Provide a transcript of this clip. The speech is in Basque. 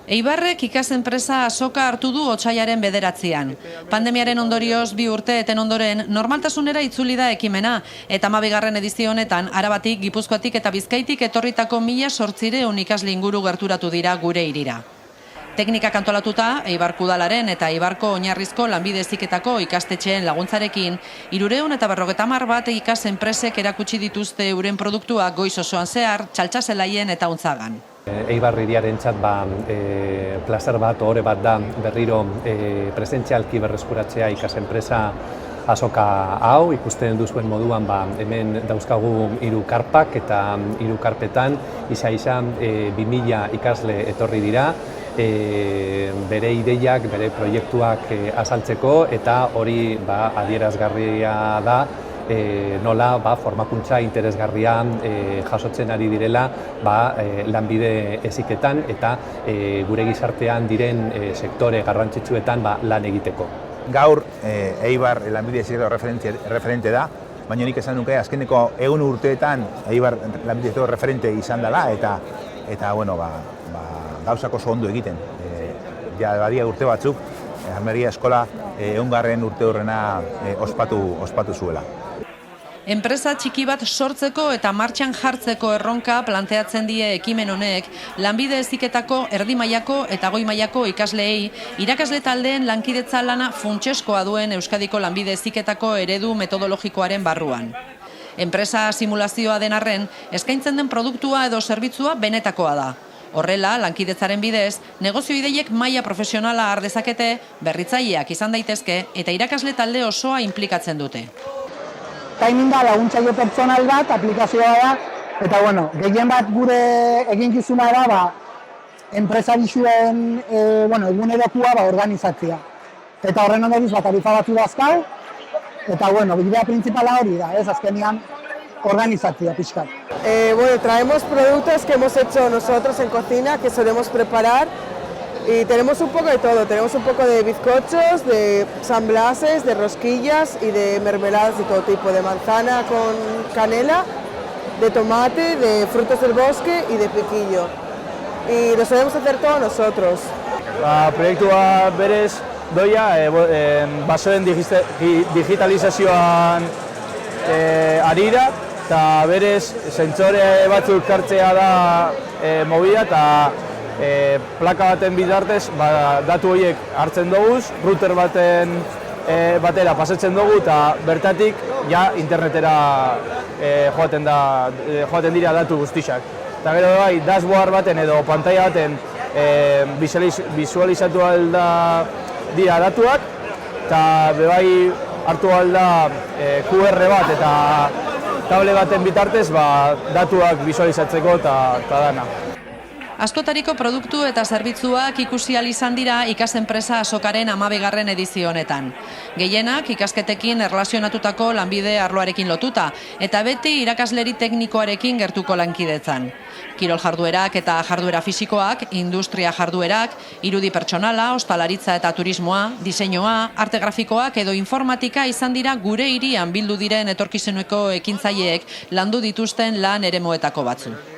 Eibarrek ikas enpresa Azoka hartu du otsailaren 9. Pandemiaren ondorioz 2 urte eten ondoren normaltasunera itzuli da ekimena eta 12. edizio honetan Arabatik, Gipuzkoatik eta Bizkaitik etorritako 1800 ikasle inguru gerturatu dira gure hirira. Teknikak antolatuta, Eibarko Udalaren eta Eibarko oinarrizko lanbide heziketako ikastetxeen laguntzarekin, 350 bat ikas enpresek erakutsi dituzte euren produktuak goiz osoan zehar, Txaltxazelaien eta Untzagan. Eibar hiriarentzat plazer bat, ohore bat da berriro presentzialki berreskuratzea ikas enpresa Azoka hau. Ikusten duzuen moduan hemen dauzkagu 3 karpak eta 3 karpetan izan 2000 ikasle etorri dira. Bere ideiak, bere proiektuak azaltzeko eta hori adierazgarria da nola formakuntza interesgarrian jasotzen ari direla lanbide heziketan eta gure gizartean diren sektore garrantzitsuetan lan egiteko. Gaur Eibar lanbide heziketako referente da, baina nik esan nuke azkeneko 100 urteetan Eibar lanbide heziketako referente izan dela eta gauzak oso ondo egiten. Badia urte batzuk, Armeria Eskola 100. urte horrena ospatu zuela. Enpresa txiki bat sortzeko eta martxan jartzeko erronka planteatzen die ekimen honek, lanbide heziketako erdi mailako eta goi mailako ikasleei, irakasle taldeen lankidetza lana funtseskoa duen Euskadiko lanbide heziketako eredu metodologikoaren barruan. Enpresa simulazioa den arren, eskaintzen den produktua edo zerbitzua benetakoa da. Horrela, lankidetzaren bidez, negozio ideiek maila profesionala har dezakete, berritzaileak izan daitezke eta irakasle talde osoa inplikatzen dute. Timing da laguntzaile pertsonal bat, aplikazioa da, eta gehien bat gure eginkizuna da, enpresa bisuen egunerokua organizatzea. Eta horren ondoriz tarifa batzu dazkau, eta bidea principala hori da, azkenean organizatzea pixkat. Traemos productos que hemos hecho nosotros en cocina, que solemos preparar, y tenemos un poco de todo, tenemos un poco de bizcochos, de samblases, de rosquillas y de mermeladas de todo tipo, de manzana con canela, de tomate, de frutos del bosque y de piquillo. Y lo solemos hacer todos nosotros. Proiektua berez doia, basoen digitalizazioan ari da, eta berez sentsore batzuk kartzea da mobila eta plaka baten bitartez datu horiek hartzen dugu, router batera pasatzen dugu eta bertatik internetera joaten dira datu guztiak. Eta gero dashboard baten edo pantalla baten visualizatu dira datuak eta hartu da QR bat eta table baten bitartez datuak visualizatzeko eta dana. Askotariko produktu eta zerbitzuak ikusi ahal izan dira ikas enpresa Azokaren 12. edizio honetan. Gehienak ikasketekin erlazionatutako lanbide arloarekin lotuta eta beti irakasleri teknikoarekin gertuko lankidetzan. Kirol jarduerak eta jarduera fisikoak, industria jarduerak, irudi pertsonala, ostalaritza eta turismoa, diseinua, arte grafikoak edo informatika izan dira gure hirian bildu diren etorkizuneko ekintzaileek landu dituzten lan eremuetako batzu.